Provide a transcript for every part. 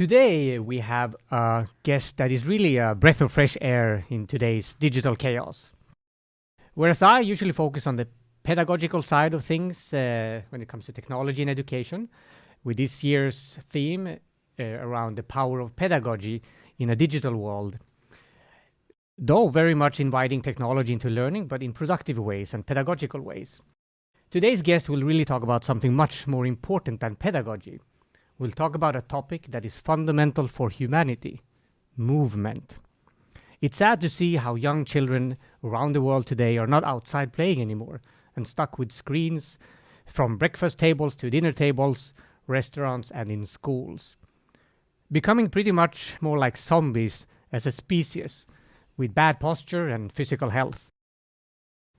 Today we have a guest that is really a breath of fresh air in today's digital chaos. Whereas I usually focus on the pedagogical side of things when it comes to technology and education, with this year's theme around the power of pedagogy in a digital world. Though very much inviting technology into learning, but in productive ways and pedagogical ways. Today's guest will really talk about something much more important than pedagogy. We'll talk about a topic that is fundamental for humanity: movement. It's sad to see how young children around the world today are not outside playing anymore and stuck with screens from breakfast tables to dinner tables, restaurants, and in schools. Becoming pretty much more like zombies as a species, with bad posture and physical health.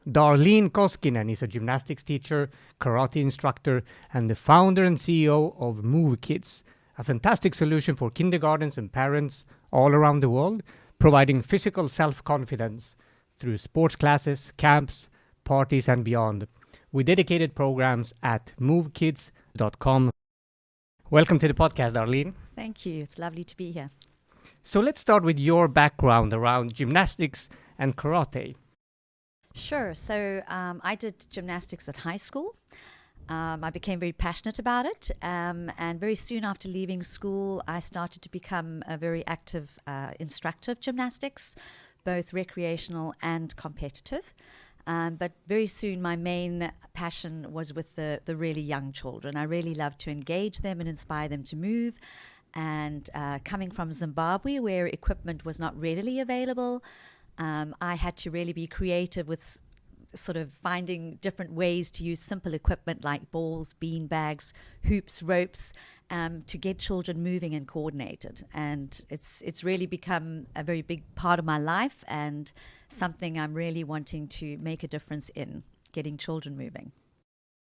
Darlene Koskinen is a gymnastics teacher, karate instructor, and the founder and CEO of MoovKids, a fantastic solution for kindergartens and parents all around the world, providing physical self-confidence through sports classes, camps, parties, and beyond, with dedicated programs at movekids.com. Welcome to the podcast, Darlene. Thank you. It's lovely to be here. So let's start with your background around gymnastics and karate. Sure. So I did gymnastics at high school. I became very passionate about it. And very soon after leaving school, I started to become a very active instructor of gymnastics, both recreational and competitive. But very soon my main passion was with the really young children. I really loved to engage them and inspire them to move. And coming from Zimbabwe, where equipment was not readily available, I had to really be creative with sort of finding different ways to use simple equipment like balls, bean bags, hoops, ropes, to get children moving and coordinated. And it's really become a very big part of my life and something I'm really wanting to make a difference in, getting children moving.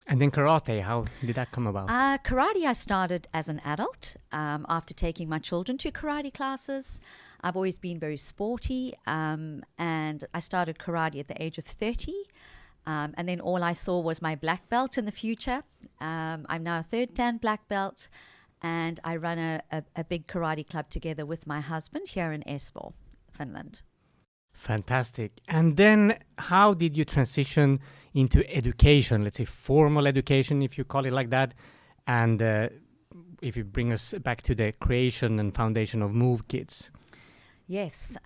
And then karate, how did that come about? Karate I started as an adult after taking my children to karate classes. I've always been very sporty, and I started karate at the age of 30. And then all I saw was my black belt in the future. I'm now a third dan black belt, and I run a big karate club together with my husband here in Espoo, Finland. Fantastic. And then how did you transition into education, let's say formal education, if you call it like that, and if you bring us back to the creation and foundation of MoovKids? Yes,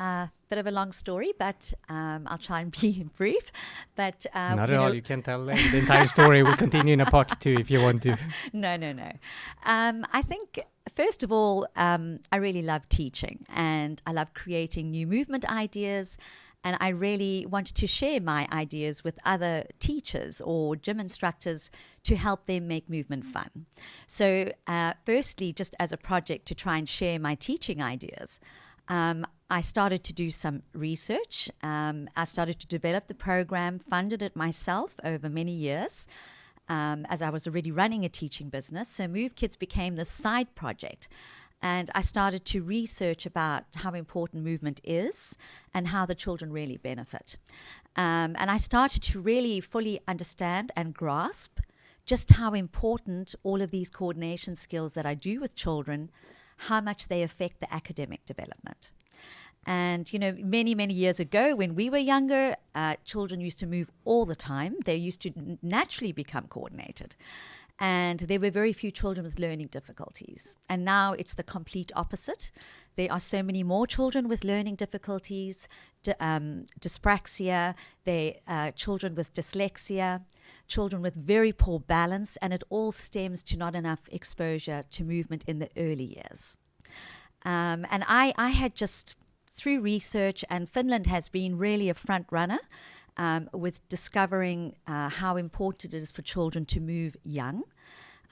bit of a long story, but I'll try and be brief. But not at all. You can tell the entire story. We'll continue in a part 2 if you want to. No. I think first of all, I really love teaching, and I love creating new movement ideas. And I really wanted to share my ideas with other teachers or gym instructors to help them make movement fun. So firstly, just as a project to try and share my teaching ideas, I started to do some research. I started to develop the program, funded it myself over many years, as I was already running a teaching business. So MoovKids became this side project. And I started to research about how important movement is and how the children really benefit. And I started to really fully understand and grasp just how important all of these coordination skills that I do with children, how much they affect the academic development. And, many, many years ago when we were younger, children used to move all the time. They used to naturally become coordinated. And there were very few children with learning difficulties. And now it's the complete opposite. There are so many more children with learning difficulties, dyspraxia, children with dyslexia, children with very poor balance, and it all stems to not enough exposure to movement in the early years. And I had just, through research, and Finland has been really a front runner with discovering how important it is for children to move young.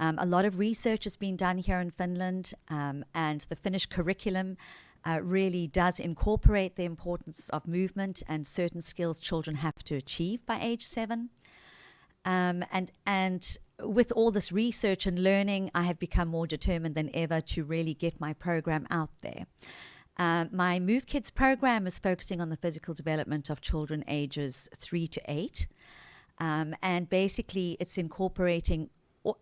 A lot of research has been done here in Finland, and the Finnish curriculum really does incorporate the importance of movement and certain skills children have to achieve by age 7. And with all this research and learning, I have become more determined than ever to really get my program out there. My MoovKids program is focusing on the physical development of children ages 3 to 8. And basically, it's incorporating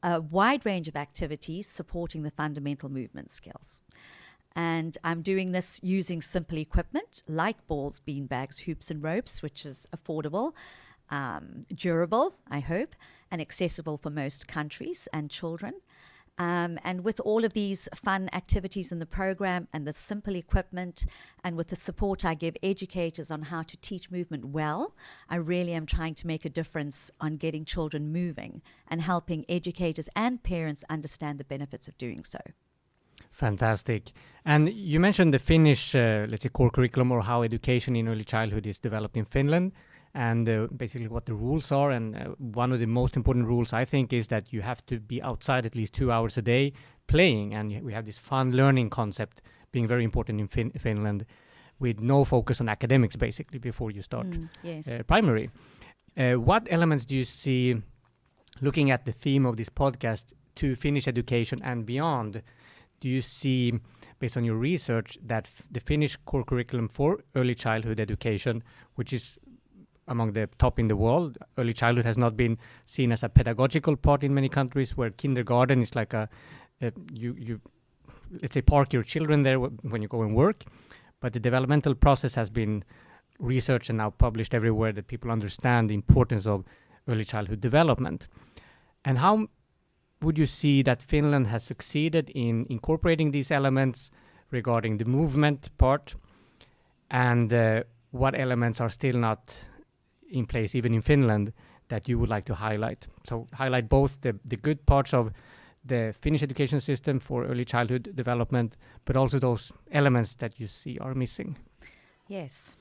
a wide range of activities supporting the fundamental movement skills. And I'm doing this using simple equipment like balls, beanbags, hoops, and ropes, which is affordable, durable, I hope, and accessible for most countries and children. And with all of these fun activities in the program and the simple equipment, and with the support I give educators on how to teach movement well, I really am trying to make a difference on getting children moving and helping educators and parents understand the benefits of doing so. Fantastic. And you mentioned the Finnish, let's say, core curriculum, or how education in early childhood is developed in Finland, and basically what the rules are. And one of the most important rules, I think, is that you have to be outside at least 2 hours a day playing. And we have this fun learning concept being very important in Finland, with no focus on academics, basically, before you start primary. What elements do you see, looking at the theme of this podcast, to Finnish education and beyond? Do you see, based on your research, that the Finnish core curriculum for early childhood education, which is among the top in the world, early childhood has not been seen as a pedagogical part in many countries, where kindergarten is like you let's say, park your children there when you go and work, but the developmental process has been researched and now published everywhere, that people understand the importance of early childhood development. And how would you see that Finland has succeeded in incorporating these elements regarding the movement part, and what elements are still not in place even in Finland that you would like to highlight? So highlight both the good parts of the Finnish education system for early childhood development, but also those elements that you see are missing. Yes.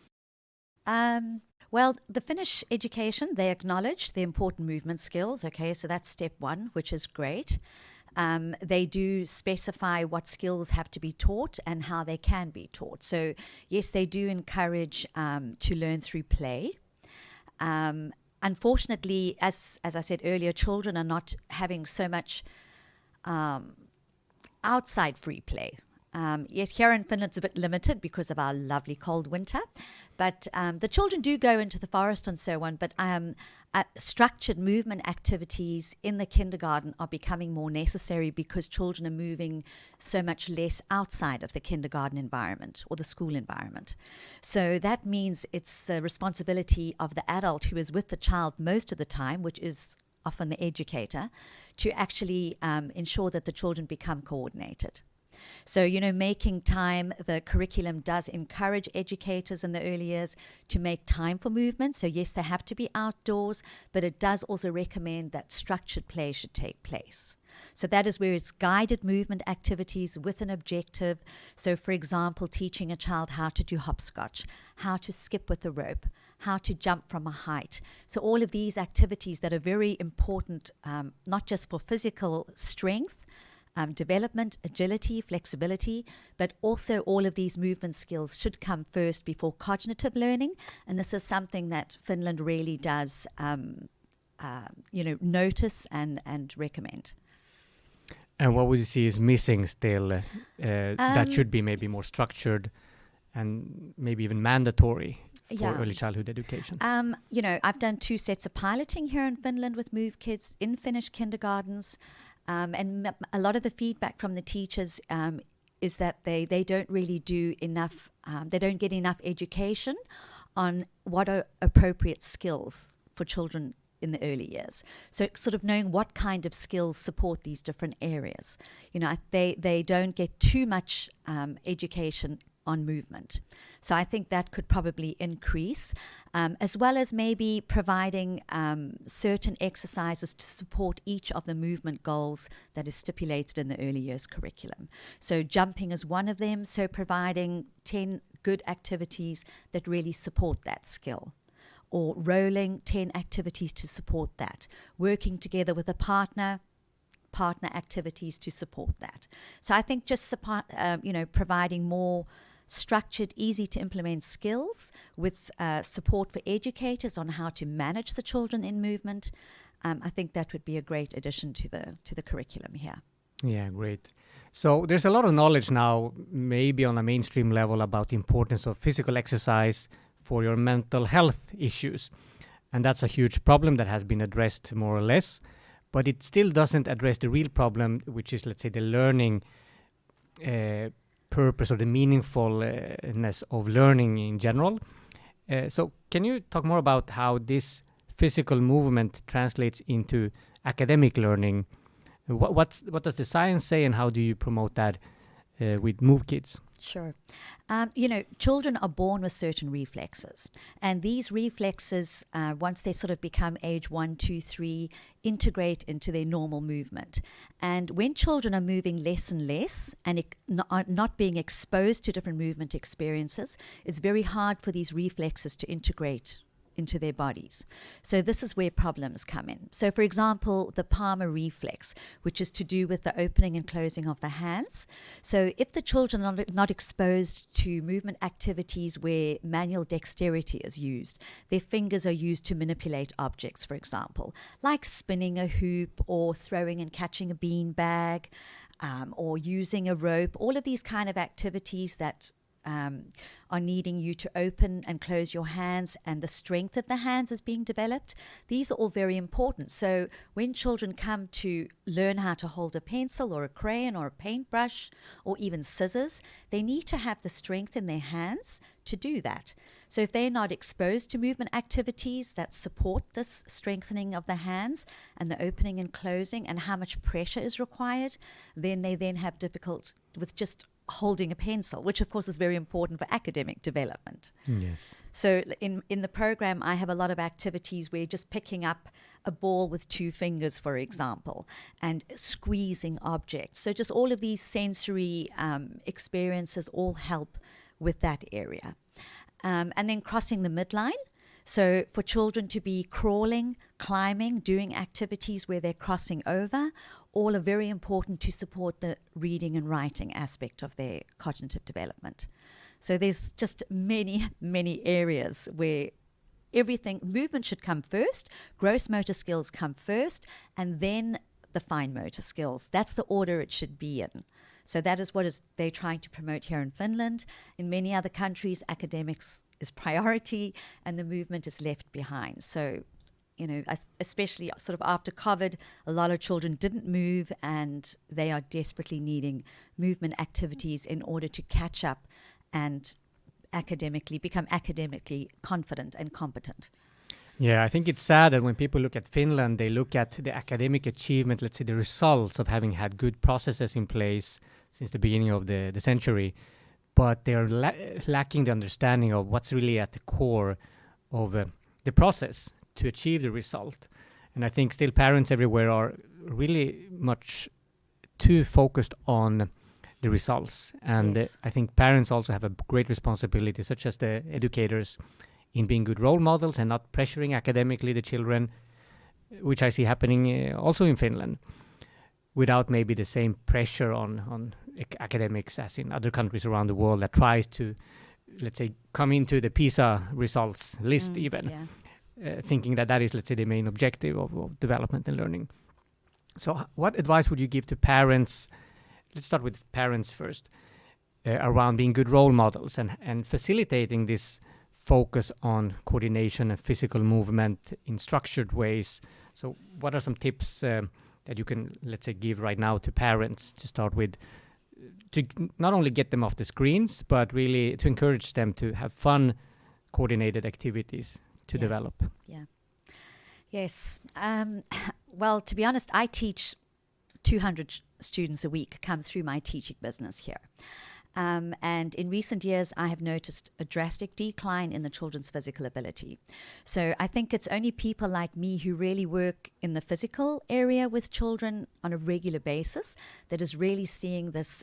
Well, the Finnish education, they acknowledge the important movement skills. Okay, so that's step one, which is great. They do specify what skills have to be taught and how they can be taught. So yes, they do encourage to learn through play. Unfortunately, as I said earlier, children are not having so much outside free play. Yes, here in Finland it's a bit limited because of our lovely cold winter, but the children do go into the forest and so on, but structured movement activities in the kindergarten are becoming more necessary because children are moving so much less outside of the kindergarten environment or the school environment. So that means it's the responsibility of the adult who is with the child most of the time, which is often the educator, to actually ensure that the children become coordinated. So, making time, the curriculum does encourage educators in the early years to make time for movement. So yes, they have to be outdoors, but it does also recommend that structured play should take place. So that is where it's guided movement activities with an objective. So for example, teaching a child how to do hopscotch, how to skip with a rope, how to jump from a height. So all of these activities that are very important, not just for physical strength, development, agility, flexibility, but also all of these movement skills should come first before cognitive learning. And this is something that Finland really does, notice and recommend. And what would you see is missing still that should be maybe more structured and maybe even mandatory for early childhood education? I've done 2 sets of piloting here in Finland with MoovKids in Finnish kindergartens. And a lot of the feedback from the teachers is that they don't really do enough, they don't get enough education on what are appropriate skills for children in the early years. So sort of knowing what kind of skills support these different areas. They don't get too much education on movement. So I think that could probably increase, as well as maybe providing certain exercises to support each of the movement goals that is stipulated in the early years curriculum. So jumping is one of them, so providing 10 good activities that really support that skill. Or rolling, 10 activities to support that. Working together with a partner activities to support that. So I think just providing more structured, easy to implement skills with support for educators on how to manage the children in movement. I think that would be a great addition to the curriculum here. Yeah, great. So there's a lot of knowledge now, maybe on a mainstream level, about the importance of physical exercise for your mental health issues. And that's a huge problem that has been addressed more or less, but it still doesn't address the real problem, which is, let's say, the learning purpose or the meaningfulness of learning in general. So can you talk more about how this physical movement translates into academic learning? What does the science say, and how do you promote that with MoovKids? Sure. Children are born with certain reflexes, and these reflexes, once they sort of become age 1, 2, 3, integrate into their normal movement. And when children are moving less and less and are not being exposed to different movement experiences, it's very hard for these reflexes to integrate into their bodies. So this is where problems come in. So for example, the palmar reflex, which is to do with the opening and closing of the hands. So if the children are not exposed to movement activities where manual dexterity is used, their fingers are used to manipulate objects, for example, like spinning a hoop or throwing and catching a bean bag, or using a rope, all of these kind of activities that are needing you to open and close your hands, and the strength of the hands is being developed. These are all very important. So when children come to learn how to hold a pencil or a crayon or a paintbrush or even scissors, they need to have the strength in their hands to do that. So if they're not exposed to movement activities that support this strengthening of the hands and the opening and closing and how much pressure is required, then they then have difficulty with just holding a pencil, which of course is very important for academic development. Yes. So in the program, I have a lot of activities where just picking up a ball with 2 fingers, for example, and squeezing objects. So just all of these sensory experiences all help with that area. And then crossing the midline. So for children to be crawling, climbing, doing activities where they're crossing over, all are very important to support the reading and writing aspect of their cognitive development. So there's just many, many areas where movement should come first, gross motor skills come first, and then the fine motor skills. That's the order it should be in. So that is what they're trying to promote here in Finland. In many other countries, academics is priority and the movement is left behind. So, especially sort of after COVID, a lot of children didn't move, and they are desperately needing movement activities in order to catch up and become academically confident and competent. Yeah, I think it's sad that when people look at Finland, they look at the academic achievement, let's say the results of having had good processes in place since the beginning of the century, but they're lacking the understanding of what's really at the core of the process to achieve the result. And I think still parents everywhere are really much too focused on the results. And Yes. I think parents also have a great responsibility, such as the educators, in being good role models and not pressuring academically the children, which I see happening also in Finland, without maybe the same pressure on academics as in other countries around the world that tries to, let's say, come into the PISA results list even, thinking that is, let's say, the main objective of development and learning. So what advice would you give to parents? Let's start with parents first, around being good role models and facilitating this focus on coordination and physical movement in structured ways. So what are some tips that you can, let's say, give right now to parents to start with, to not only get them off the screens, but really to encourage them to have fun, coordinated activities to develop? Yeah. Yes. Well, to be honest, I teach 200 students a week come through my teaching business here. And in recent years, I have noticed a drastic decline in the children's physical ability. So I think it's only people like me who really work in the physical area with children on a regular basis that is really seeing this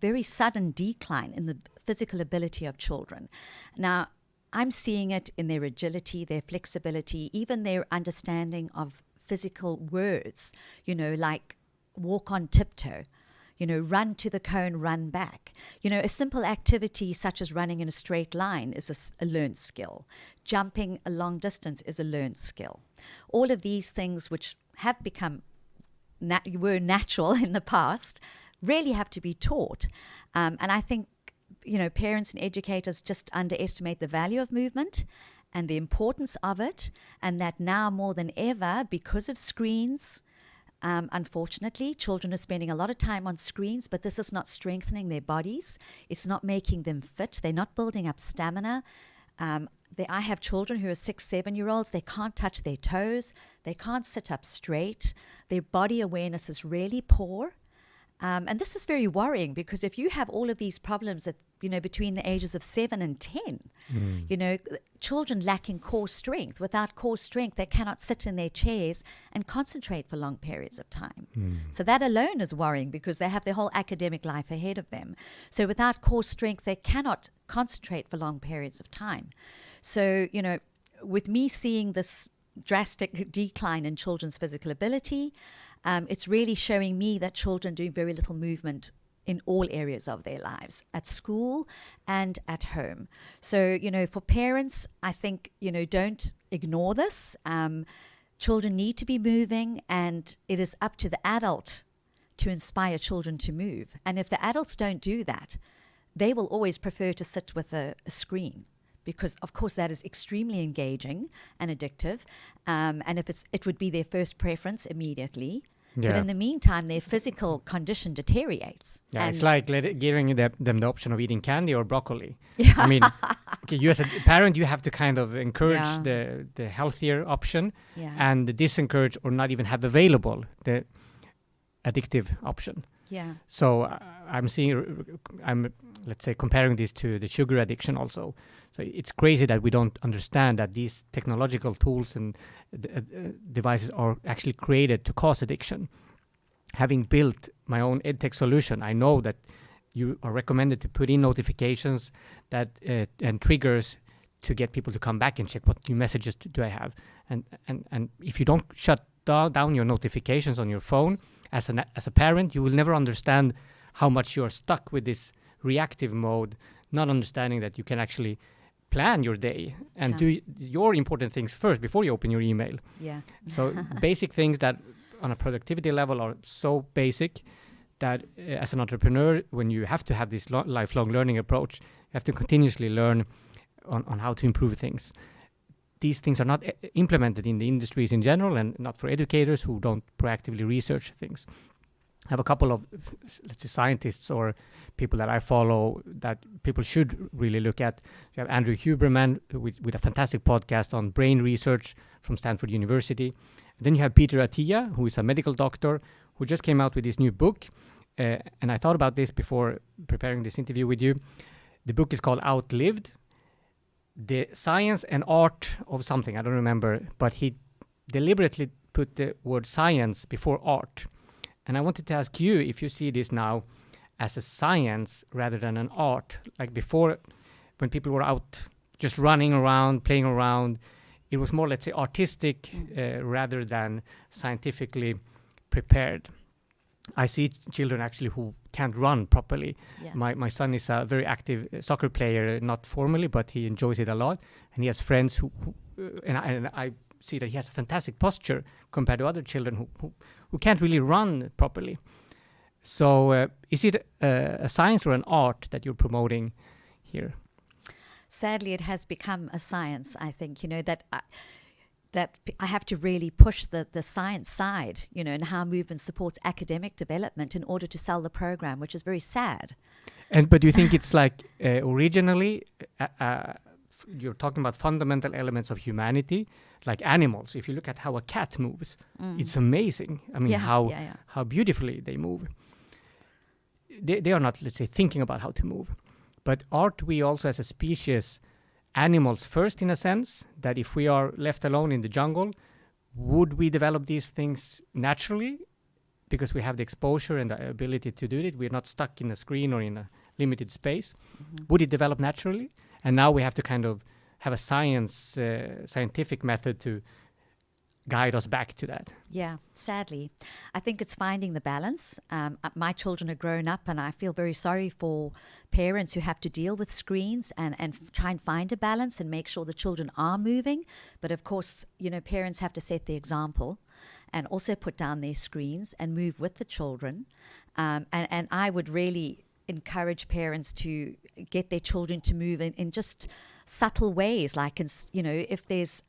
very sudden decline in the physical ability of children. Now, I'm seeing it in their agility, their flexibility, even their understanding of physical words, like walk on tiptoe. Run to the cone, run back. A simple activity such as running in a straight line is a learned skill. Jumping a long distance is a learned skill. All of these things which have become were natural in the past really have to be taught. And I think, parents and educators just underestimate the value of movement and the importance of it, and that now more than ever, because of screens, Unfortunately, children are spending a lot of time on screens, but this is not strengthening their bodies. It's not making them fit. They're not building up stamina. I have children who are 6, 7-year-olds. They can't touch their toes. They can't sit up straight. Their body awareness is really poor. And this is very worrying, because if you have all of these problems at, between the ages of 7 and 10, children lacking core strength. Without core strength, they cannot sit in their chairs and concentrate for long periods of time. So that alone is worrying, because they have their whole academic life ahead of them. So without core strength, they cannot concentrate for long periods of time. So, with me seeing this drastic decline in children's physical ability, it's really showing me that children do very little movement in all areas of their lives, at school and at home. So, for parents, I think, don't ignore this. Children need to be moving, and it is up to the adult to inspire children to move. And if the adults don't do that, they will always prefer to sit with a screen, because of course that is extremely engaging and addictive. And if it would be their first preference immediately. Yeah. But in the meantime, their physical condition deteriorates. Yeah, it's like giving them the option of eating candy or broccoli. Yeah. I mean, you as a parent, you have to kind of encourage the healthier option, and disencourage or not even have available the addictive option. Yeah. So I'm let's say comparing this to the sugar addiction also. So it's crazy that we don't understand that these technological tools and devices are actually created to cause addiction. Having built my own EdTech solution, I know that you are recommended to put in notifications that and triggers to get people to come back and check what new messages do I have. And if you don't shut down your notifications on your phone, as a parent, you will never understand how much you are stuck with this reactive mode, not understanding that you can actually plan your day and do your important things first before you open your email. Yeah. So basic things that on a productivity level are so basic that as an entrepreneur, when you have to have this lifelong learning approach, you have to continuously learn on how to improve things. These things are not implemented in the industries in general, and not for educators who don't proactively research things. I have a couple of, let's say, scientists or people that I follow that people should really look at. You have Andrew Huberman with a fantastic podcast on brain research from Stanford University. And then you have Peter Attia, who is a medical doctor, who just came out with his new book. And I thought about this before preparing this interview with you. The book is called Outlived: The Science and Art of Something. I don't remember, but he deliberately put the word science before art. And I wanted to ask you if you see this now as a science rather than an art. Like before, when people were out just running around, playing around, it was more, let's say, artistic rather than scientifically prepared. I see children actually who can't run properly. Yeah. My son is a very active soccer player, not formally, but he enjoys it a lot. And he has friends who I see that he has a fantastic posture compared to other children who can't really run properly. So is it a science or an art that you're promoting here? Sadly, it has become a science, I think, that I have to really push the science side, and how movement supports academic development in order to sell the program, which is very sad. But do you think it's like originally you're talking about fundamental elements of humanity, like animals? If you look at how a cat moves, it's amazing. I mean, how beautifully they move. They are not, let's say, thinking about how to move. But aren't we also as a species animals first, in a sense, that if we are left alone in the jungle, would we develop these things naturally because we have the exposure and the ability to do it? We're not stuck in a screen or in a limited space. Would it develop naturally? And now we have to kind of have a scientific method to guide us back to that. Yeah, sadly. I think it's finding the balance. My children are grown up, and I feel very sorry for parents who have to deal with screens and try and find a balance and make sure the children are moving. But of course, parents have to set the example and also put down their screens and move with the children. And I would really encourage parents to get their children to move in just subtle ways, like, if there's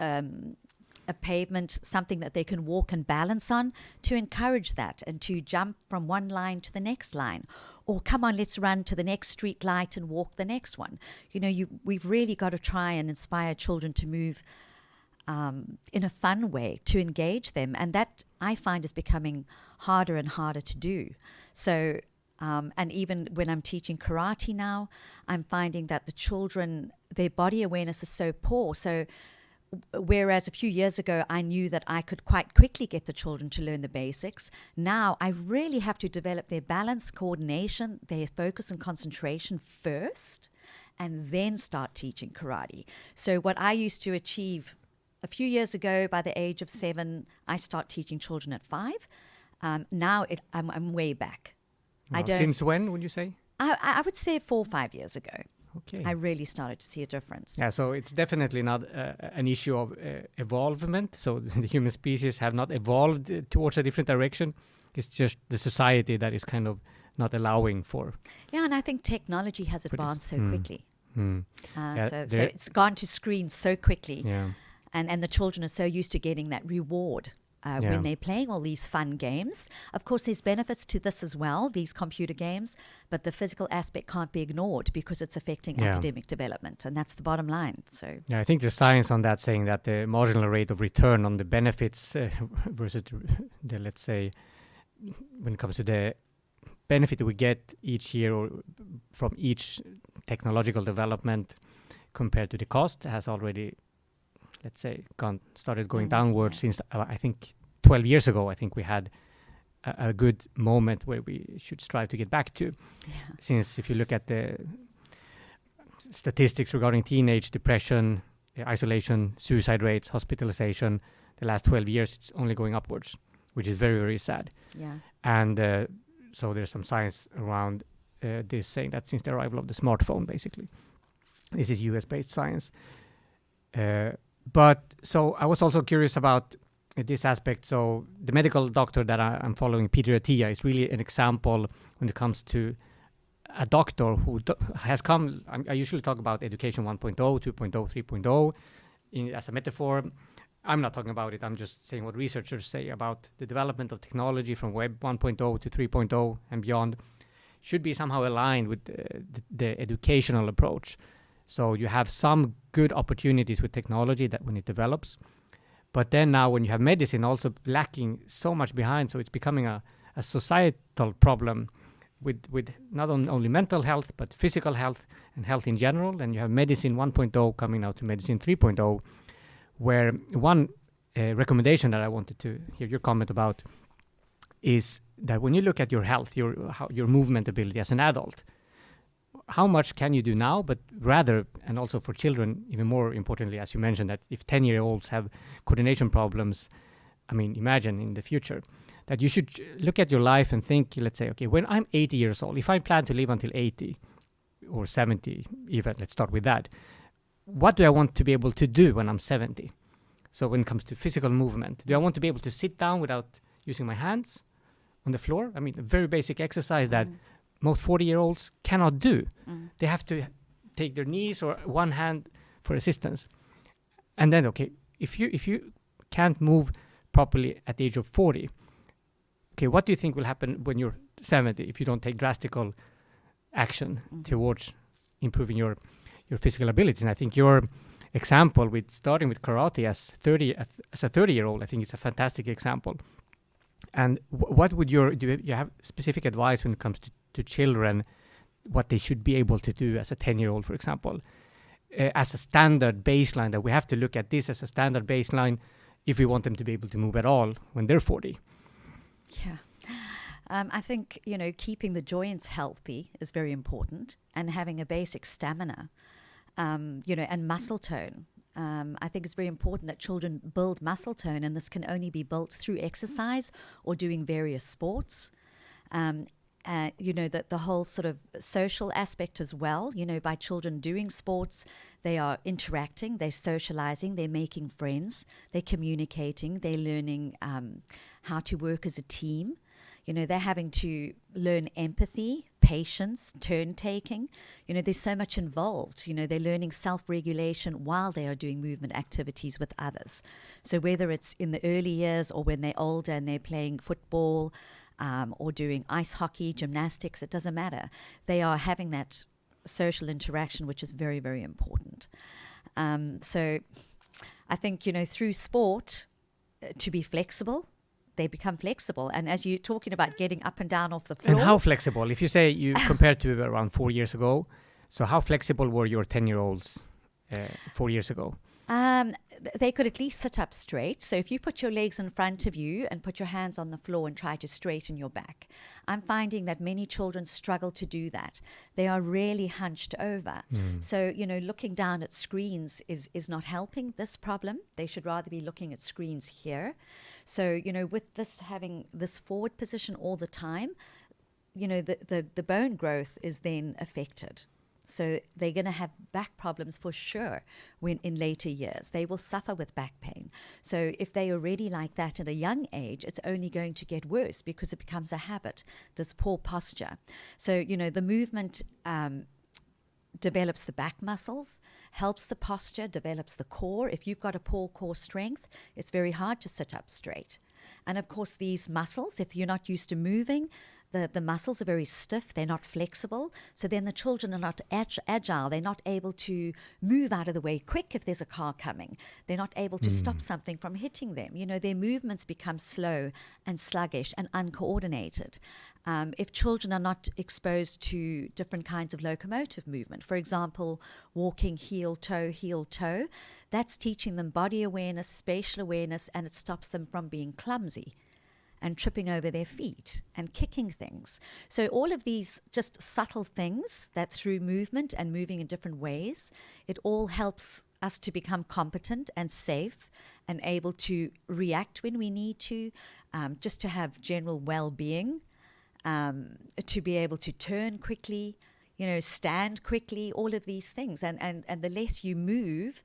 a pavement, something that they can walk and balance on, to encourage that and to jump from one line to the next line. Or come on, let's run to the next street light and walk the next one. We've really got to try and inspire children to move in a fun way, to engage them. And that, I find, is becoming harder and harder to do. So, and even when I'm teaching karate now, I'm finding that the children, their body awareness is so poor. So whereas a few years ago, I knew that I could quite quickly get the children to learn the basics, now I really have to develop their balance, coordination, their focus and concentration first, and then start teaching karate. So what I used to achieve a few years ago, by the age of 7, I start teaching children at 5. Now I'm way back. Wow. Since when, would you say? I would say 4 or 5 years ago. Okay. I really started to see a difference. Yeah, so it's definitely not an issue of evolvement. So the human species have not evolved towards a different direction. It's just the society that is kind of not allowing for. Yeah, and I think technology has advanced so quickly. Yeah, so it's gone to screens so quickly. Yeah. And the children are so used to getting that reward when they're playing all these fun games. Of course, there's benefits to this as well, these computer games, but the physical aspect can't be ignored because it's affecting academic development, and that's the bottom line. So yeah, I think there's science on that, saying that the marginal rate of return on the benefits versus the, let's say, when it comes to the benefit that we get each year or from each technological development compared to the cost has already, let's say, started going downwards since I think 12 years ago. I think we had a good moment where we should strive to get back to. Yeah. Since if you look at the statistics regarding teenage depression, isolation, suicide rates, hospitalization, the last 12 years, it's only going upwards, which is very, very sad. Yeah. And so there's some science around this saying that since the arrival of the smartphone, basically, this is US-based science. But so I was also curious about this aspect. So the medical doctor that I'm following, Peter Attia, is really an example when it comes to a doctor who has come. I usually talk about education 1.0, 2.0, 3.0 as a metaphor. I'm not talking about it. I'm just saying what researchers say about the development of technology from Web 1.0 to 3.0 and beyond should be somehow aligned with the educational approach. So you have some good opportunities with technology that when it develops, but then now when you have medicine also lacking so much behind, so it's becoming a societal problem with not only mental health, but physical health and health in general. And you have medicine 1.0 coming now to medicine 3.0, where one recommendation that I wanted to hear your comment about is that when you look at your health, your movement ability as an adult, how much can you do now, but rather, and also for children, even more importantly, as you mentioned, that if 10-year-olds have coordination problems, I mean, imagine in the future, that you should look at your life and think, let's say, okay, when I'm 80 years old, if I plan to live until 80 or 70 even, let's start with that, what do I want to be able to do when I'm 70? So when it comes to physical movement, do I want to be able to sit down without using my hands on the floor? I mean, a very basic exercise that most 40-year-olds cannot do. They have to take their knees or one hand for assistance. And then, okay, if you can't move properly at the age of 40, okay, what do you think will happen when you're 70 if you don't take drastical action towards improving your physical abilities? And I think your example with starting with karate as a 30-year-old, I think it's a fantastic example. And what would do you have specific advice when it comes to children, what they should be able to do as a 10-year-old, for example, as a standard baseline, that we have to look at this as a standard baseline if we want them to be able to move at all when they're 40? Yeah. I think, keeping the joints healthy is very important, and having a basic stamina, and muscle tone. I think it's very important that children build muscle tone, and this can only be built through exercise or doing various sports. That the whole sort of social aspect as well, by children doing sports, they are interacting, they're socializing, they're making friends, they're communicating, they're learning how to work as a team. They're having to learn empathy, patience, turn taking. You know, there's so much involved. You know, they're learning self-regulation while they are doing movement activities with others. So whether it's in the early years or when they're older and they're playing football or doing ice hockey, gymnastics, it doesn't matter. They are having that social interaction, which is very, very important. So I think, you know, through sport, to be flexible, they become flexible. And as you're talking about getting up and down off the floor. And how flexible? If you say you compared to around 4 years ago, so how flexible were your 10-year-olds 4 years ago? They could at least sit up straight. So if you put your legs in front of you and put your hands on the floor and try to straighten your back, I'm finding that many children struggle to do that. They are really hunched over. So, you know, looking down at screens is not helping this problem. They should rather be looking at screens here. So, you know, with this having this forward position all the time, you know, the bone growth is then affected. So they're going to have back problems for sure when in later years. They will suffer with back pain. So if they are already like that at a young age, it's only going to get worse because it becomes a habit, this poor posture. So, you know, the movement develops the back muscles, helps the posture, develops the core. If you've got a poor core strength, it's very hard to sit up straight. And of course, these muscles, if you're not used to moving, the muscles are very stiff, they're not flexible. So then the children are not agile. They're not able to move out of the way quick if there's a car coming. They're not able to stop something from hitting them. You know, their movements become slow and sluggish and uncoordinated. If children are not exposed to different kinds of locomotive movement, for example, walking heel, toe, that's teaching them body awareness, spatial awareness, and it stops them from being clumsy and tripping over their feet and kicking things. So all of these just subtle things that through movement and moving in different ways, it all helps us to become competent and safe and able to react when we need to, just to have general well-being, to be able to turn quickly, you know, stand quickly, all of these things. And the less you move,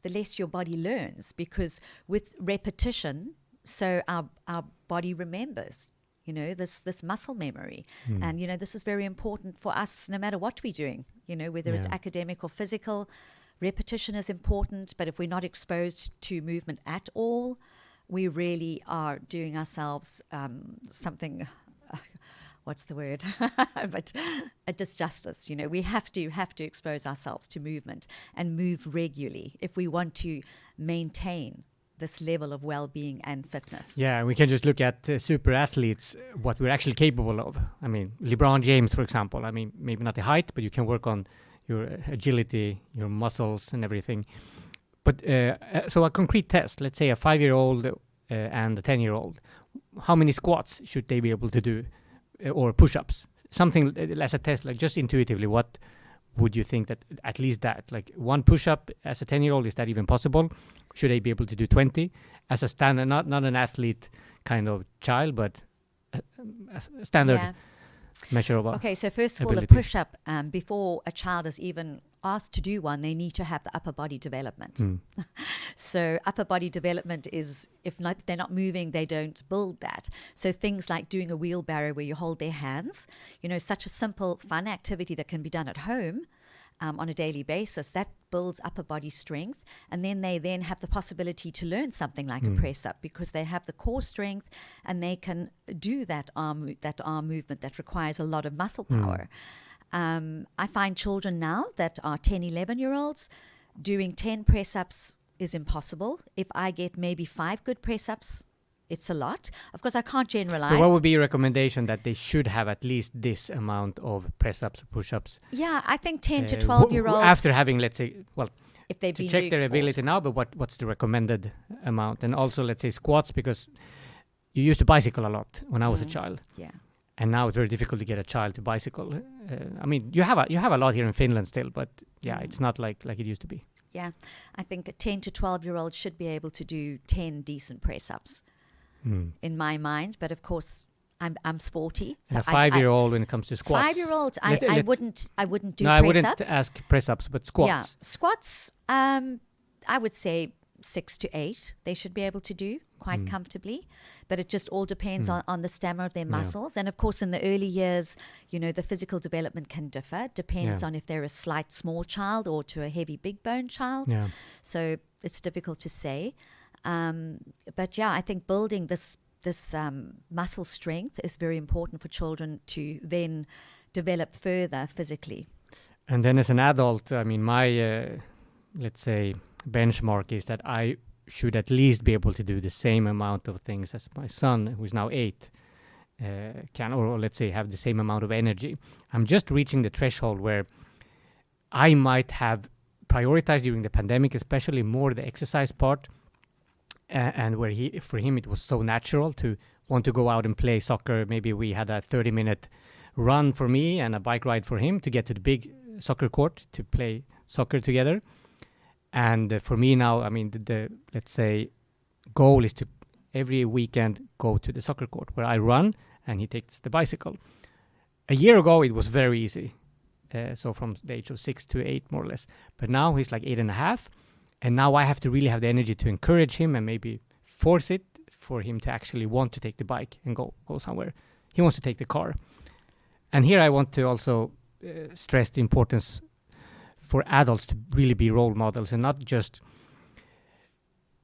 the less your body learns, because with repetition, so our body remembers, you know, this muscle memory. And, you know, this is very important for us no matter what we're doing, you know, whether it's academic or physical. Repetition is important, but if we're not exposed to movement at all, we really are doing ourselves something, what's the word? But a disjustice. You know, we have to expose ourselves to movement and move regularly if we want to maintain this level of well-being and fitness. Yeah, we can just look at super athletes, what we're actually capable of. I mean, LeBron James, for example. I mean, maybe not the height, but you can work on your agility, your muscles and everything. But so a concrete test, let's say a 5-year-old and a 10-year-old, how many squats should they be able to do? Or push-ups? Something as a test, like just intuitively, what would you think that at least that, like one push-up as a 10-year-old, is that even possible? Should they be able to do 20 as a standard, not an athlete kind of child, but a standard measure of Okay, so first of all, ability. a push-up, before a child is even asked to do one, they need to have the upper body development. So upper body development is, if they're not moving, they don't build that. So things like doing a wheelbarrow where you hold their hands, you know, such a simple, fun activity that can be done at home on a daily basis, that builds upper body strength. And then they then have the possibility to learn something like a press up, because they have the core strength and they can do that arm movement that requires a lot of muscle power. I find children now that are 10, 11-year-olds doing 10 press-ups is impossible. If I get maybe 5 good press-ups, it's a lot. Of course, I can't generalize. So what would be your recommendation that they should have at least this amount of press-ups or push-ups? Yeah, I think 10 to 12-year-olds. After having, let's say, well, if they've to been check doing their sport. ability now, but what's the recommended amount? And also, let's say, squats, because you used to bicycle a lot when I was a child. Yeah. And now it's very difficult to get a child to bicycle. I mean, you have a lot here in Finland still, but yeah, it's not like it used to be. Yeah, I think a 10 to 12-year-old should be able to do 10 decent press-ups in my mind. But of course, I'm sporty. So and a 5-year-old when it comes to squats. 5-year-old, I wouldn't do press-ups. No, I wouldn't ask press-ups, but squats. Yeah, squats, I would say 6 to 8 they should be able to do quite comfortably, but it just all depends on the stamina of their muscles. And of course, in the early years, the physical development can differ. Depends on if they're a slight small child or to a heavy big bone child. Yeah. So it's difficult to say. But I think building this muscle strength is very important for children to then develop further physically. And then as an adult, I mean, my, let's say, benchmark is that I should at least be able to do the same amount of things as my son, who's now 8, can, or let's say have the same amount of energy. I'm just reaching the threshold where I might have prioritized during the pandemic, especially more the exercise part, and where for him it was so natural to want to go out and play soccer. Maybe we had a 30-minute run for me and a bike ride for him to get to the big soccer court to play soccer together. And for me now, I mean, the let's say goal is to every weekend go to the soccer court where I run and he takes the bicycle. A year ago, it was very easy. So from the age of 6 to 8, more or less. But now he's like 8.5. And now I have to really have the energy to encourage him and maybe force it for him to actually want to take the bike and go somewhere. He wants to take the car. And here I want to also stress the importance for adults to really be role models, and not just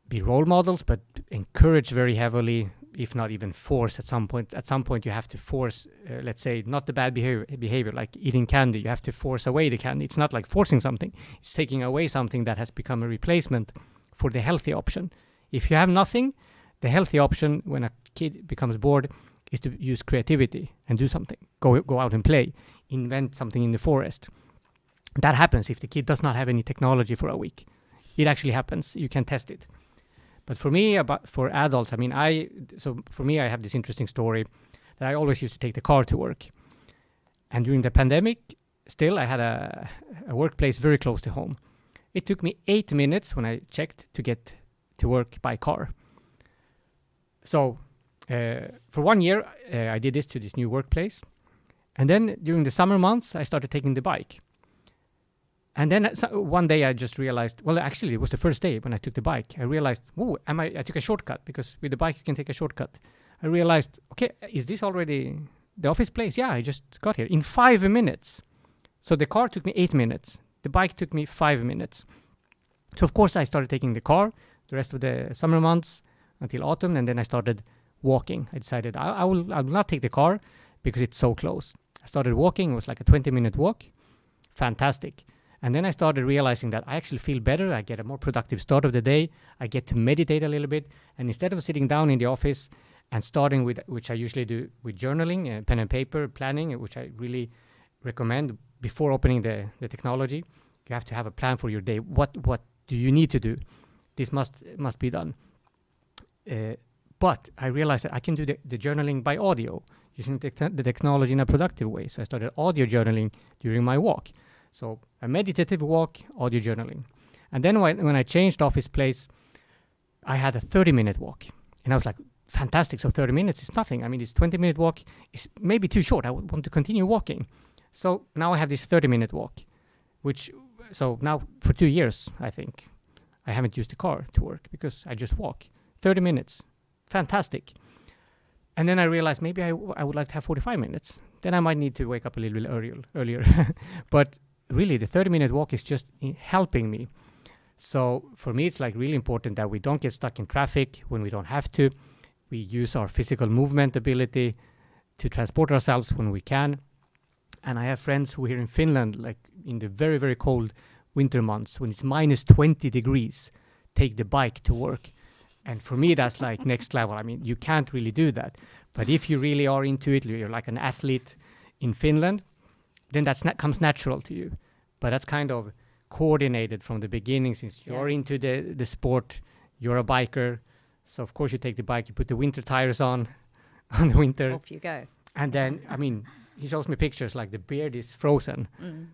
be role models, but encourage very heavily, if not even force at some point. At some point you have to force, let's say, not the bad behavior like eating candy. You have to force away the candy. It's not like forcing something. It's taking away something that has become a replacement for the healthy option. If you have nothing, the healthy option when a kid becomes bored is to use creativity and do something. Go out and play. Invent something in the forest. That happens if the kid does not have any technology for a week. It actually happens. You can test it. But for me, for adults, I mean, I have this interesting story that I always used to take the car to work. And during the pandemic, still, I had a workplace very close to home. It took me 8 minutes when I checked to get to work by car. So for 1 year, I did this to this new workplace. And then during the summer months, I started taking the bike. And then one day I just realized, well, actually, it was the first day when I took the bike. I realized, I took a shortcut, because with the bike, you can take a shortcut. I realized, okay, is this already the office place? Yeah, I just got here in 5 minutes. So the car took me 8 minutes. The bike took me 5 minutes. So, of course, I started taking the car the rest of the summer months until autumn. And then I started walking. I decided I will not take the car because it's so close. I started walking. It was like a 20-minute walk. Fantastic. And then I started realizing that I actually feel better. I get a more productive start of the day. I get to meditate a little bit. And instead of sitting down in the office and starting with, which I usually do with journaling, pen and paper, planning, which I really recommend before opening the technology, you have to have a plan for your day. What do you need to do? This must be done. But I realized that I can do the journaling by audio, using the technology in a productive way. So I started audio journaling during my walk. So a meditative walk, audio journaling. And then when I changed office place, I had a 30-minute walk. And I was like, fantastic. So 30 minutes is nothing. I mean, this 20-minute walk is maybe too short. I want to continue walking. So now I have this 30-minute walk, so now for 2 years, I think, I haven't used the car to work because I just walk. 30 minutes. Fantastic. And then I realized maybe I would like to have 45 minutes. Then I might need to wake up a little bit earlier. But really, the 30-minute walk is just helping me. So for me, it's like really important that we don't get stuck in traffic when we don't have to. We use our physical movement ability to transport ourselves when we can. And I have friends who here in Finland, like in the very, very cold winter months, when it's minus 20 degrees, take the bike to work. And for me, that's like next level. I mean, you can't really do that. But if you really are into it, you're like an athlete in Finland, then comes natural to you. But that's kind of coordinated from the beginning, since you're into the sport, you're a biker. So, of course, you take the bike, you put the winter tires on the winter. Off you go. And then, I mean, he shows me pictures like the beard is frozen. Mm.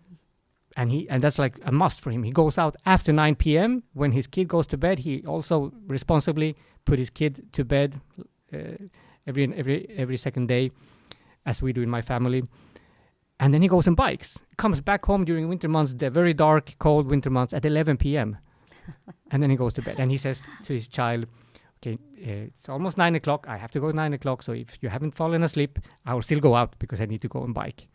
And that's like a must for him. He goes out after 9 p.m. When his kid goes to bed, he also responsibly put his kid to bed every second day, as we do in my family. And then he goes and bikes. Comes back home during winter months, the very dark, cold winter months, at 11 p.m. And then he goes to bed. And he says to his child, okay, it's almost 9 o'clock. I have to go at 9 o'clock. So if you haven't fallen asleep, I will still go out because I need to go and bike.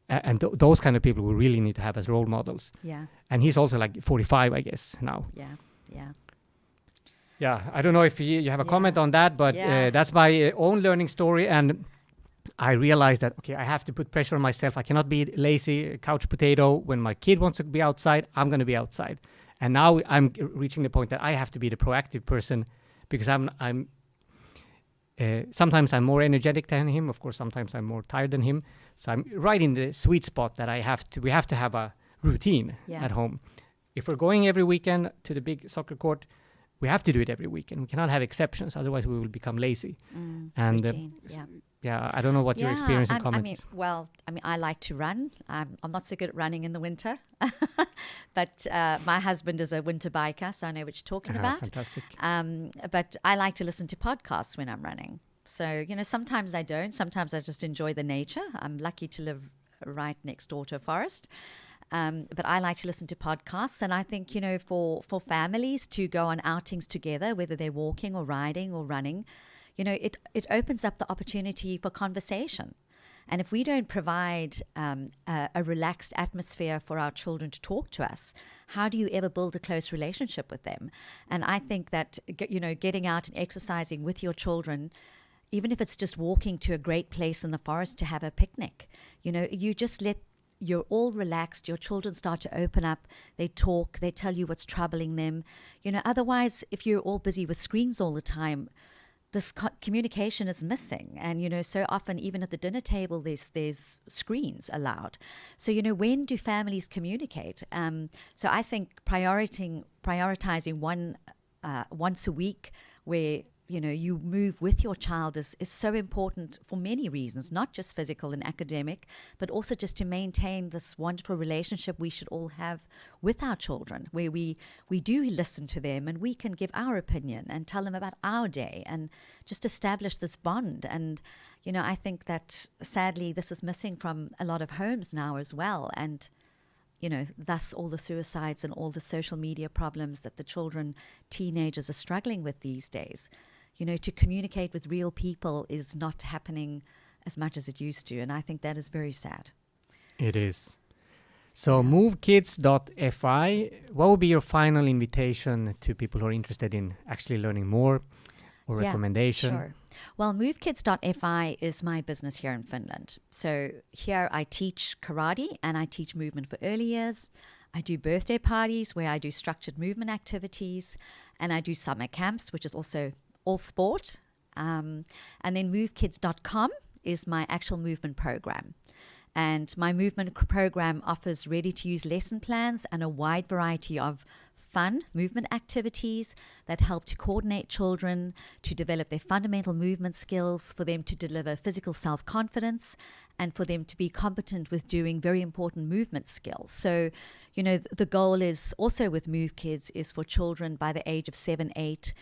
And those kind of people we really need to have as role models. Yeah. And he's also like 45, I guess, now. Yeah. Yeah, I don't know if you have a comment on that, but that's my own learning story. And I realized that, okay, I have to put pressure on myself. I cannot be lazy couch potato. When my kid wants to be outside, I'm going to be outside. And now I'm reaching the point that I have to be the proactive person, because I'm sometimes I'm more energetic than him. Of course, sometimes I'm more tired than him. So I'm right in the sweet spot that we have to have a routine at home. If we're going every weekend to the big soccer court, we have to do it every weekend. We cannot have exceptions, otherwise we will become lazy. And I don't know what your experience and comment is. I like to run. I'm not so good at running in the winter, but my husband is a winter biker, so I know what you're talking about. Fantastic. But I like to listen to podcasts when I'm running. So, sometimes I don't. Sometimes I just enjoy the nature. I'm lucky to live right next door to a forest. But I like to listen to podcasts. And I think, for families to go on outings together, whether they're walking or riding or running, it opens up the opportunity for conversation. And if we don't provide a relaxed atmosphere for our children to talk to us, how do you ever build a close relationship with them? And I think that, getting out and exercising with your children, even if it's just walking to a great place in the forest to have a picnic, you just you're all relaxed, your children start to open up, they talk, they tell you what's troubling them. Otherwise, if you're all busy with screens all the time, this communication is missing. And, so often, even at the dinner table, there's screens allowed. So, when do families communicate? So I think prioritizing once a week where you move with your child is so important for many reasons, not just physical and academic, but also just to maintain this wonderful relationship we should all have with our children, where we do listen to them and we can give our opinion and tell them about our day and just establish this bond. And, I think that sadly this is missing from a lot of homes now as well. And thus all the suicides and all the social media problems that the children, teenagers are struggling with these days. To communicate with real people is not happening as much as it used to. And I think that is very sad. It is. So MoveKids.fi, what would be your final invitation to people who are interested in actually learning more, or recommendation? Sure. Well, MoveKids.fi is my business here in Finland. So here I teach karate and I teach movement for early years. I do birthday parties where I do structured movement activities, and I do summer camps, which is also all sport. And then MoveKids.com is my actual movement program. And my movement program offers ready-to-use lesson plans and a wide variety of fun movement activities that help to coordinate children, to develop their fundamental movement skills, for them to deliver physical self-confidence, and for them to be competent with doing very important movement skills. So, the goal is also with MoveKids is for children by the age of 7, 8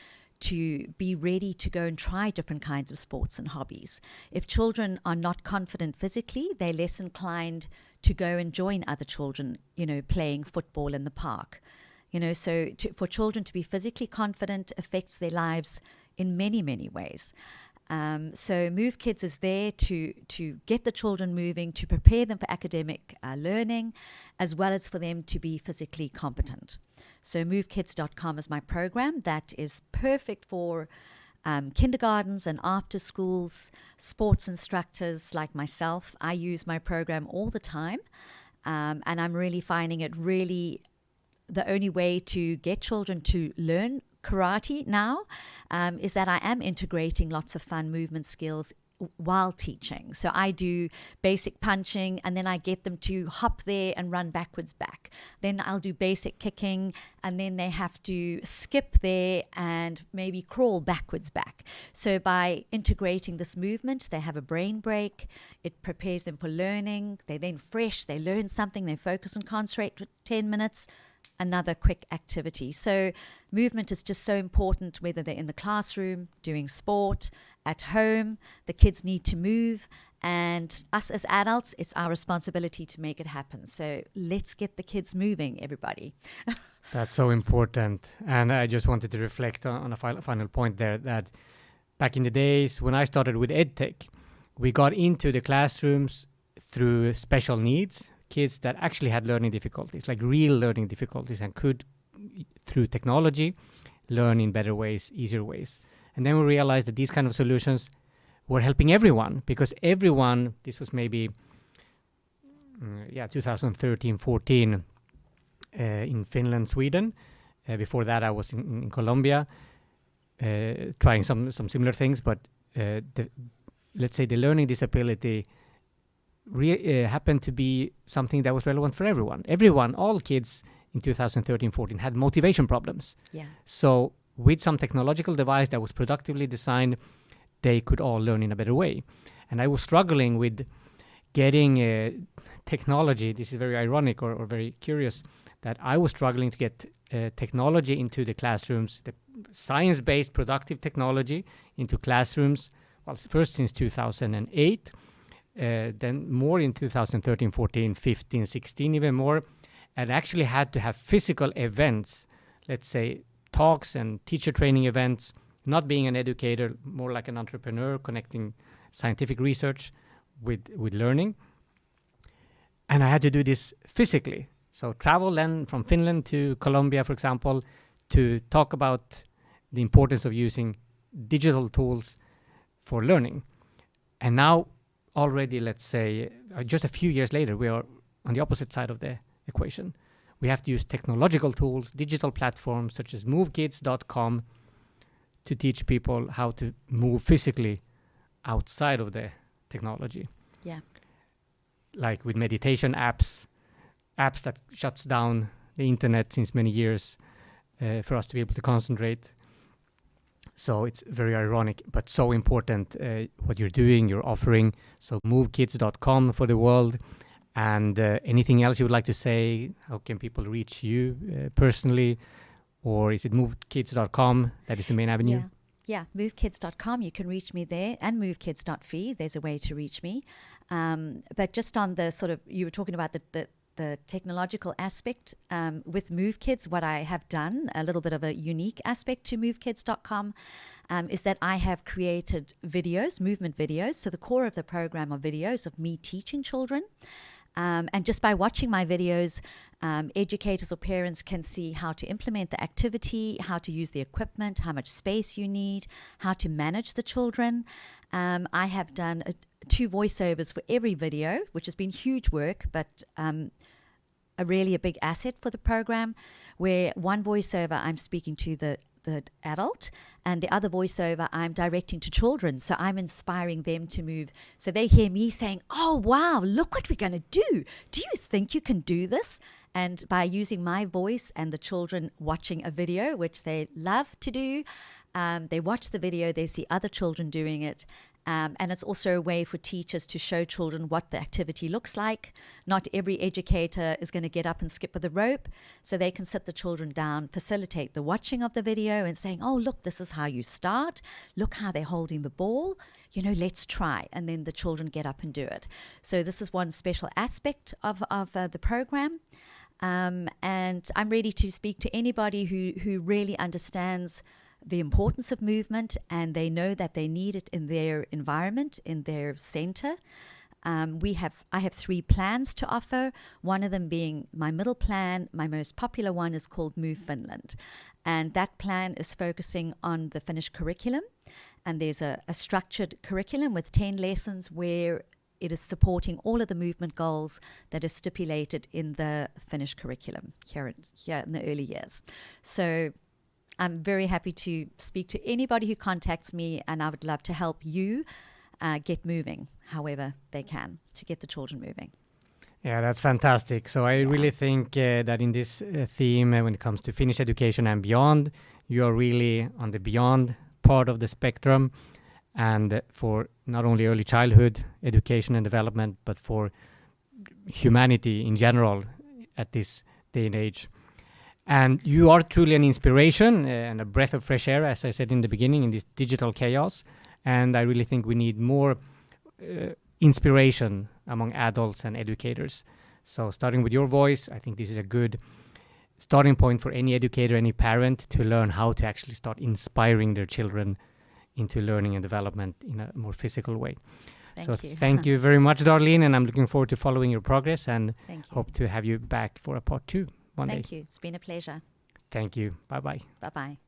to be ready to go and try different kinds of sports and hobbies. If children are not confident physically, they're less inclined to go and join other children, playing football in the park. For children to be physically confident affects their lives in many, many ways. So MoveKids is there to get the children moving, to prepare them for academic learning, as well as for them to be physically competent. So MoveKids.com is my program that is perfect for kindergartens and after schools, sports instructors like myself. I use my program all the time, and I'm really finding it really the only way to get children to learn karate now is that I am integrating lots of fun movement skills while teaching. So I do basic punching, and then I get them to hop there and run backwards back. Then I'll do basic kicking, and then they have to skip there and maybe crawl backwards back. So by integrating this movement, they have a brain break. It prepares them for learning. They're then fresh. They learn something. They focus and concentrate for 10 minutes. Another quick activity. So movement is just so important, whether they're in the classroom, doing sport, at home. The kids need to move, and us as adults, it's our responsibility to make it happen. So let's get the kids moving, everybody. That's so important. And I just wanted to reflect on a final point there, that back in the days when I started with EdTech, we got into the classrooms through special needs, kids that actually had learning difficulties, like real learning difficulties, and could, through technology, learn in better ways, easier ways. And then we realized that these kind of solutions were helping everyone, because everyone, this was maybe 2013, 14, in Finland, Sweden. Before that, I was in Colombia, trying some similar things. But let's say the learning disability happened to be something that was relevant for everyone. Everyone, all kids in 2013, 14 had motivation problems. Yeah. So with some technological device that was productively designed, they could all learn in a better way. And I was struggling with getting technology. This is very ironic or very curious, that I was struggling to get technology into the classrooms, the science-based productive technology into classrooms, well, first since 2008, then more in 2013, 14, 15, 16, even more, and actually had to have physical events, let's say talks and teacher training events, not being an educator, more like an entrepreneur, connecting scientific research with learning. And I had to do this physically. So travel then from Finland to Colombia, for example, to talk about the importance of using digital tools for learning. And now already, let's say, just a few years later, we are on the opposite side of the equation. We have to use technological tools, digital platforms such as MoovKids.com to teach people how to move physically outside of the technology. Yeah. Like with meditation apps that shuts down the internet since many years for us to be able to concentrate. So it's very ironic, but so important what you're doing, you're offering. So MoveKids.com for the world. And anything else you would like to say? How can people reach you personally? Or is it MoveKids.com? That is the main avenue? Yeah, MoveKids.com. You can reach me there, and MoveKids.fi. There's a way to reach me. But just on the sort of, you were talking about the technological aspect with MoveKids, what I have done, a little bit of a unique aspect to MoveKids.com, is that I have created videos, movement videos. So the core of the program are videos of me teaching children. And just by watching my videos, educators or parents can see how to implement the activity, how to use the equipment, how much space you need, how to manage the children. I have done 2 voiceovers for every video, which has been huge work, but a big asset for the program, where one voiceover I'm speaking to the adult, and the other voiceover I'm directing to children. So I'm inspiring them to move. So they hear me saying, "Oh, wow, look what we're going to do. Do you think you can do this?" And by using my voice and the children watching a video, which they love to do, they watch the video, they see other children doing it. And it's also a way for teachers to show children what the activity looks like. Not every educator is going to get up and skip with the rope, so they can sit the children down, facilitate the watching of the video and saying, "Oh, look, this is how you start. Look how they're holding the ball. Let's try." And then the children get up and do it. So this is one special aspect of the program. And I'm ready to speak to anybody who really understands the importance of movement, and they know that they need it in their environment, in their center. I have 3 plans to offer, one of them being my middle plan. My most popular one is called Move Finland, and that plan is focusing on the Finnish curriculum, and there's a structured curriculum with 10 lessons where it is supporting all of the movement goals that are stipulated in the Finnish curriculum here in the early years. So I'm very happy to speak to anybody who contacts me, and I would love to help you get moving however they can to get the children moving. Yeah, that's fantastic. So I really think that in this theme, when it comes to Finnish education and beyond, you are really on the beyond part of the spectrum, and for not only early childhood education and development, but for humanity in general at this day and age. And you are truly an inspiration and a breath of fresh air, as I said in the beginning, in this digital chaos. And I really think we need more inspiration among adults and educators. So starting with your voice, I think this is a good starting point for any educator, any parent to learn how to actually start inspiring their children into learning and development in a more physical way. Thank you. Thank you very much, Darlene, and I'm looking forward to following your progress and Thank you. hope to have you back for a part 2 one day. Thank you. It's been a pleasure. Thank you. Bye-bye. Bye-bye.